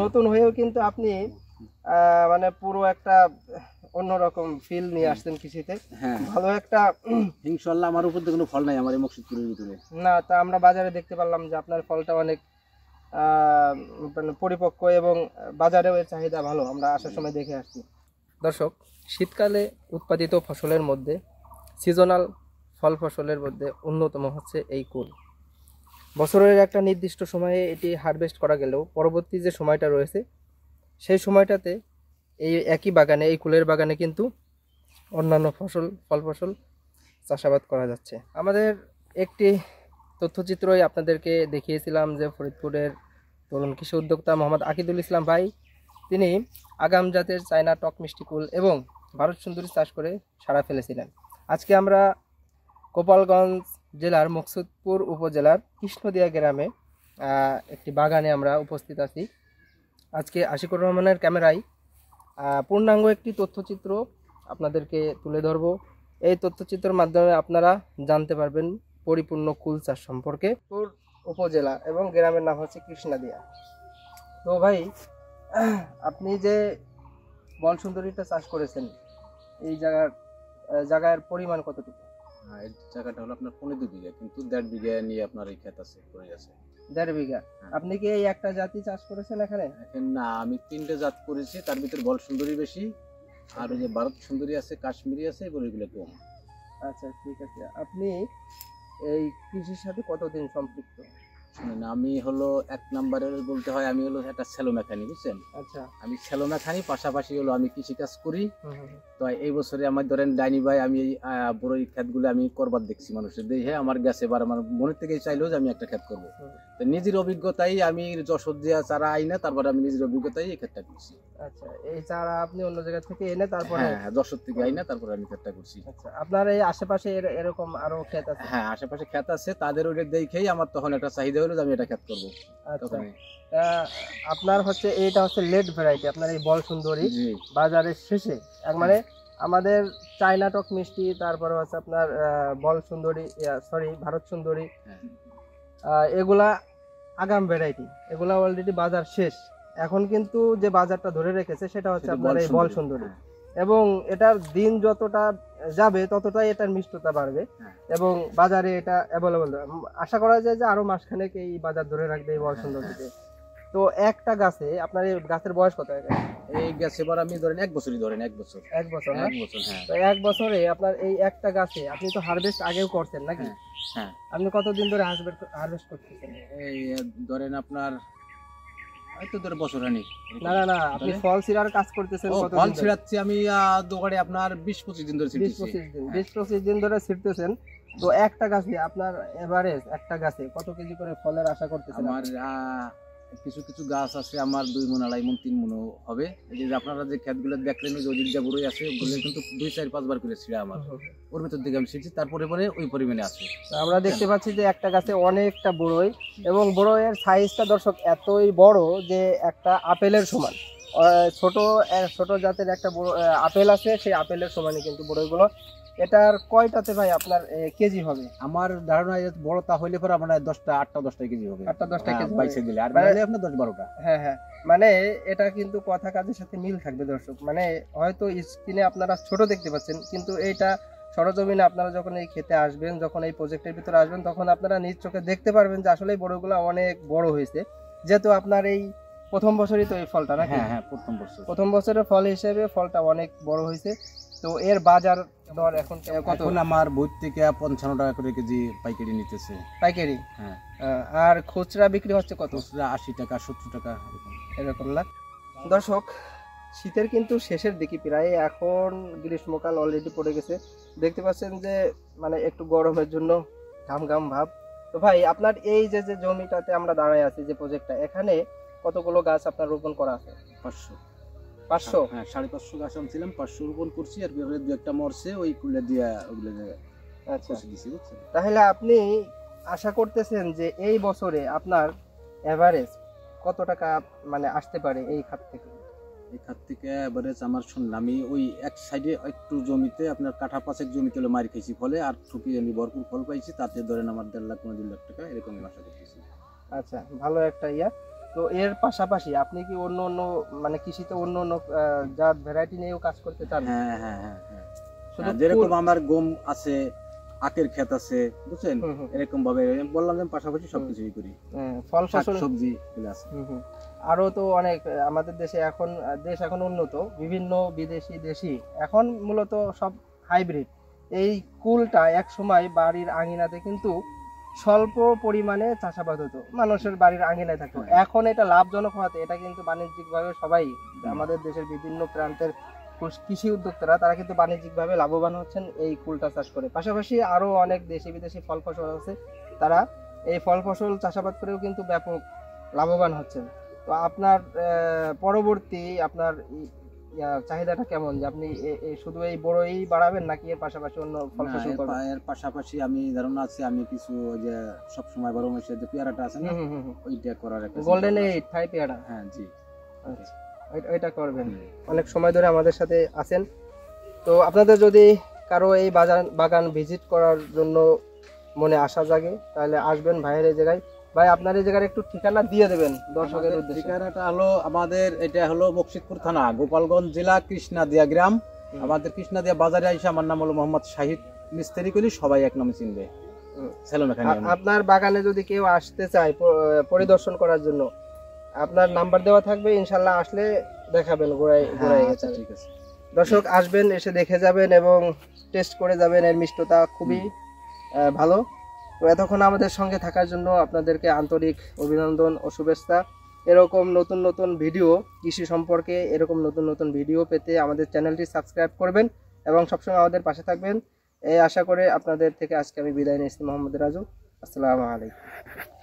নতুন হয়েও কিন্তু আপনি মানে পুরো একটা অন্যরকম ফিল নিয়ে আসছেন কৃষিতে। হ্যাঁ, ভালো একটা ইনশাআল্লাহ আমার উপর কোনো ফল নাই আমার এই মকসুদপুরের ভিতরে। না, তা আমরা বাজারে দেখতে পারলাম যে আপনার ফলটা অনেক মানে পরিপক্ক এবং বাজারেও এর চাহিদা ভালো, আমরা আসার সময় দেখে আসছি। দর্শক, শীতকালে উৎপাদিত ফসলের মধ্যে সিজনাল ফল ফসলের মধ্যে অন্যতম হচ্ছে এই কুল। বছরের একটা নির্দিষ্ট সময়ে এটি হারভেস্ট করা গেলেও পরবর্তী যে সময়টা রয়েছে সেই সময়টাতে এই একই বাগানে, এই কুলের বাগানে কিন্তু অন্যান্য ফল ফসল চাষাবাদ করা যাচ্ছে। আমাদের একটি তথ্যচিত্রই আপনাদেরকে দেখিয়েছিলাম যে ফরিদপুরের তরুণ কৃষি উদ্যোক্তা মোহাম্মদ আকিদুল ইসলাম ভাই, তিনি আগাম জাতের চায়না টক মিষ্টি কুল এবং ভারত সুন্দরী চাষ করে সাড়া ফেলেছিলেন। আজকে আমরা গোপালগঞ্জ জেলার মকসুদপুর উপজেলার কৃষ্ণদিয়া গ্রামে একটি বাগানে আমরা উপস্থিত আছি। আজকে আশিকুর রহমানের ক্যামেরায় পূর্ণাঙ্গ একটি তথ্যচিত্র আপনাদেরকে তুলে ধরব। এই তথ্যচিত্রের মাধ্যমে আপনারা জানতে পারবেন পরিপূর্ণ কুল চাষ সম্পর্কে। উপজেলা এবং গ্রামের নাম হচ্ছে কৃষ্ণদিয়া। তো ভাই, আপনি যে বল সুন্দরীটা চাষ করেছেন, এই জায়গার পরিমাণ কতটুকু? এই জায়গাটা হলো আপনার 15 বিঘা, কিন্তু 1.5 বিঘা নিয়ে আপনার এই ক্ষেত আছে, পড়ে আছে 1.5 বিঘা। আপনি কি এই একটা জাতি চাষ করেছেন এখানে? না, আমি 3টে জাত করেছি, তার ভিতরে বল সুন্দরী বেশি, আর ওই যে ভারত সুন্দরী আছে, কাশ্মীরি আছে, এগুলো কম। আচ্ছা, ঠিক আছে। আপনি এই কৃষির সাথে কতদিন সম্পৃক্ত? শুনেন, আমি হলো 1 নম্বরের বলতে হয়, আমি হলো একটা সেলো মেকানিক, বুঝছেন? আচ্ছা, আমি সেলো মেকানিক, পাশাপাশি হলো আমি কৃষিকাজ করি। তো এই বছরে আমার ধরেন ডাইনি ভাই, আমি এই বড় এই ক্ষেতগুলো আমি করবার দেখছি, মানুষের দেখে আমার গেছে, এবার আমার মনের থেকে চাইলেও যে আমি একটা ক্ষেত করবো। তো নিজের অভিজ্ঞতাই আমি যশোর দিয়া চারা আইনা, তারপরে আমি নিজের অভিজ্ঞতাই এই ক্ষেতটা করছি। আচ্ছা, এই চারা আপনি অন্য জায়গা থেকে এনে তারপরে? হ্যাঁ, যশোর থেকে আইনা তারপরে আমি ক্ষেতটা করছি। আচ্ছা, আপনার এই আশেপাশে এরকম আরো ক্ষেত আছে? হ্যাঁ, আশেপাশে ক্ষেত আছে, তাদের ওইটা দেখেই আমার তখন একটা চাহিদা হলো যে আমি এটা ক্ষেত করবো। আচ্ছা, আপনার হচ্ছে এইটা হচ্ছে লেট ভ্যারাইটি, আপনার এই বল সুন্দরী বাজারের শেষে মানে আমাদের চায়না টক মিষ্টি, তারপরে হচ্ছে আপনার বল সুন্দরী, সরি ভারত সুন্দরী, এগুলা আগাম ভ্যারাইটি, এগুলা অলরেডি বাজার শেষ। এখন কিন্তু যে বাজারটা ধরে রেখেছে সেটা হচ্ছে আপনার এই বল সুন্দরী, এবং এটার দিন যতটা যাবে ততটাই এটার মিষ্টতা বাড়বে এবং বাজারে এটা অ্যাভেলেবল। আশা করা যায় যে আরো মাসখানেক এই বাজার ধরে রাখবে এই বল সুন্দরীতে। তো একটা গাছে আপনার এই গাছের বয়স কত? এই গাছে এবার আমি ধরেন 1 বছরই ধরেন, 1 বছর। 1 বছর? 1 বছর, হ্যাঁ। তো 1 বছরে আপনার এই একটা গাছে আপনি তো হারভেস্ট আগেও করছেন নাকি? হ্যাঁ। আপনি কতদিন ধরে হারভেস্ট করতেছেন? এই ধরেন আপনার হয়তো ধরে বছর হানি। না না না, আপনি ফল ছিঁড়ার কাজ করতেছেন কত দিন? ফল ছিঁড়াচ্ছি আমি দোকানে আপনার 20-25 দিন ধরে ছিঁড়তেছি। 20-25 দিন ধরে ছিঁড়তেছেন। তো একটা গাছে আপনার এভারেজ একটা গাছে কত কেজি করে ফলের আশা করতেছেন? আমার কিছু কিছু গাছ আছে আমার 2 মণ, 2.5 মণ, 3 মণ হবে। এই যে আপনারা যে ক্ষেতগুলো দেখলেন ওই যে ওদিকটা বড়ই আছে, ওগুলো কিন্তু 2-4-5 বার করে ছিঁড়া আমার, ওর ভিতর দিকে আমি ছিঁড়ছি, তারপরে পরে ওই পরিমাণে আছে। আমরা দেখতে পাচ্ছি যে একটা গাছে অনেকটা বড়ই, এবং বড়ইয়ের সাইজটা দর্শক এতই বড় যে একটা আপেলের সমান। ছোট জাতের একটা বড় আপেল আছে, সেই আপেলের সমানই কিন্তু বড়ইগুলো। এটার কয়টাতে ভাই আপনার কেজি হবে? আমার ধারণা বড় তা হইলে পরে আপনার 8টা-10টা কেজি হবে। 8টা-10টা কেজি বাইসে দিলে, আর নাহলে আপনার 10-12টা। হ্যাঁ হ্যাঁ, মানে এটা কিন্তু কথা কাজের সাথে মিল থাকবে দর্শক। মানে হয়তো স্ক্রিনে আপনারা ছোট দেখতে পাচ্ছেন, কিন্তু এইটা সরজমিনে আপনারা যখন এই খেতে আসবেন, যখন এই প্রজেক্টের ভিতরে আসবেন, তখন আপনারা নিজ চোখে দেখতে পারবেন যে আসলে এই বড়গুলো অনেক বড় হয়েছে। যেহেতু আপনার এই প্রথম বছরই তো এই ফলটা নাকি? হ্যাঁ হ্যাঁ, প্রথম বছরের ফল হিসেবে ফলটা অনেক বড় হয়েছে। তো এর বাজার দর এখন কত? এখন আমার বই থেকে 55 টাকা করে কেজি পাইকারি নিতেছে। পাইকারি? হ্যাঁ। আর খুচরা বিক্রি হচ্ছে কত? খুচরা 80 টাকা, 70 টাকা এরকম না? দর্শক, শীতের কিন্তু শেষের দিকে প্রায়, এখন গ্রীষ্মকাল অলরেডি পড়ে গেছে। দেখতে পাচ্ছেন যে মানে একটু গরমের জন্য ঘাম ঘাম ভাব। তো ভাই, আপনার এই যে জমিটাতে আমরা দাঁড়ায় আছি, যে প্রজেক্টটা, এখানে কতগুলো গাছ আপনার রোপণ করা আছে? 500? হ্যাঁ, 550 গাছ আনছিলাম, 500 রোপণ করছি, আর দু একটা মরছে, ওই কুলে দিয়া ওগুলো। আচ্ছা, তাহলে আপনি আশা করতেছেন যে এই বছরে আপনার এভারেজ কত টাকা মানে আসতে পারে এই খাত থেকে? এই খাত থেকে এভারেজ আমার শুনলাম, আমি ওই এক সাইডে একটু জমিতে আপনার কাঠা 5 জমিতে মার খেয়েছি ফলে, আর ঠুকি আমি ভরপুর ফল পাইছি, তাতে ধরেন আমার 1.5 লাখ 2 লাখ টাকা এরকম আশা করতেছি। আচ্ছা, ভালো একটা ইয়া। তো এর পাশাপাশি আপনি কি অন্য অন্য মানে কৃষিতে অন্য অন্য জাত ভ্যারাইটি নিয়েও কাজ করতে চান? হ্যাঁ হ্যাঁ হ্যাঁ হ্যাঁ শুধু যেরকম আমার গম আছে, আখের ক্ষেত আছে, বুঝছেন, এরকম ভাবে বললাম যে পাশাপাশি সবকিছুই করি, ফল ফসল সবজি গুলো আছে। আরো তো অনেক আমাদের দেশে এখন দেশ এখন উন্নত, বিভিন্ন বিদেশি দেশি এখন মূলত সব হাইব্রিড। এই কুলটা এক সময় বাড়ির আঙিনাতে কিন্তু স্বল্প পরিমাণে চাষাবাদ হতো, মানুষের বাড়ির আঙিনায় থাকতো। এখন এটা লাভজনক হওয়াতে এটা কিন্তু বাণিজ্যিকভাবে সবাই আমাদের দেশের বিভিন্ন প্রান্তের কৃষি উদ্যোক্তারা তারা কিন্তু বাণিজ্যিকভাবে লাভবান হচ্ছেন এই কুলটা চাষ করে। পাশাপাশি আরো অনেক দেশি বিদেশি ফল ফসল আছে, তারা এই ফল ফসল চাষাবাদ করেও কিন্তু ব্যাপক লাভবান হচ্ছেন। তো আপনার পরবর্তী আপনার চাহিদাটা কেমন, যে আপনি শুধু এই বড়ই বাড়াবেন নাকি এর পাশাপাশি অন্য ফল ফসল করবেন? এর পাশাপাশি আমি ধারণা আছে আমি কিছু ওই যে সব সময় বারো মাসে যে পেয়ারাটা আছে না, ওইটা করার একটা গোল্ডেন এইট থাই পেয়ারা। হ্যাঁ জি, আচ্ছা এটা করবেন। অনেক সময় ধরে আমাদের সাথে আছেন। তো আপনাদের যদি কারো এই বাগান ভিজিট করার জন্য মনে আশা জাগে তাহলে আসবেন ভাইয়ের এই জায়গায়। ভাই আপনার এই জায়গার একটু ঠিকানা দিয়ে দেবেন দর্শকের উদ্দেশ্যে। ঠিকানাটা হলো আমাদের এটা হলো মুকসিদপুর থানা, গোপালগঞ্জ জেলা, কৃষ্ণাদিয়া গ্রাম। আমাদের কৃষ্ণাদিয়া বাজারে আইসা আমার নাম হলো মোহাম্মদ শাহিদ মিস্ত্রি কলি, সবাই এক নামে চিনবে। আপনার বাগানে যদি কেউ আসতে চায় পরিদর্শন করার জন্য, আপনার নাম্বার দেওয়া থাকবে, ইনশাল্লাহ আসলে দেখাবেন গোড়ায়। আচ্ছা ঠিক আছে। দর্শক আসবেন, এসে দেখে যাবেন এবং টেস্ট করে যাবেন। এর মিষ্টতা খুবই ভালো। তো এতক্ষণ আমাদের সঙ্গে থাকার জন্য আপনাদেরকে আন্তরিক অভিনন্দন ও শুভেচ্ছা। এরকম নতুন নতুন ভিডিও কৃষি সম্পর্কে, এরকম নতুন নতুন ভিডিও পেতে আমাদের চ্যানেলটি সাবস্ক্রাইব করবেন এবং সবসময় আমাদের পাশে থাকবেন এই আশা করে আপনাদের থেকে আজকে আমি বিদায় নিচ্ছি। মোহাম্মদ রাজু, আসসালামু আলাইকুম।